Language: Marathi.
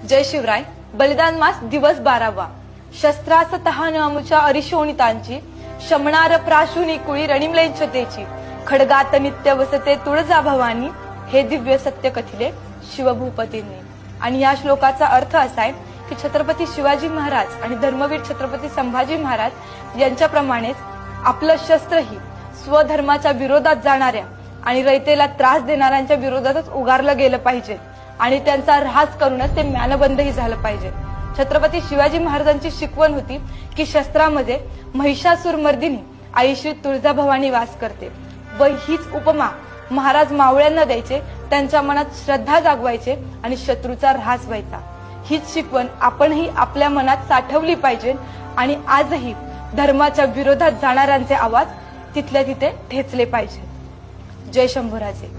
जय शिवराय. बलिदान मास दिवस 12वा. शस्त्रास तहान अमुच्या अरिशोणितांची शमणार प्राशुनी कुळी रणिमलेंचतेची खडगात नित्य वसते तुळजा भवानी हे दिव्य सत्य कथिले शिवभूपतींनी. आणि या श्लोकाचा अर्थ असा आहे की छत्रपती शिवाजी महाराज आणि धर्मवीर छत्रपती संभाजी महाराज यांच्याप्रमाणेच आपलं शस्त्रही स्वधर्माच्या विरोधात जाणाऱ्या आणि रयतेला त्रास देणाऱ्यांच्या विरोधातच उगारलं गेलं पाहिजे आणि त्यांचा ऱ्हास करूनच ते म्यानबंदही झालं पाहिजे. छत्रपती शिवाजी महाराजांची शिकवण होती की शस्त्रामध्ये महिषासूर मर्दिनी आई श्री तुळजाभवानी वास करते व हीच उपमा महाराज मावळ्यांना द्यायचे, त्यांच्या मनात श्रद्धा जागवायचे आणि शत्रूचा ऱ्हास व्हायचा. हीच शिकवण आपणही आपल्या मनात साठवली पाहिजे आणि आजही धर्माच्या विरोधात जाणाऱ्यांचे आवाज तिथल्या तिथे ठेचले पाहिजे. जय शंभूराजे.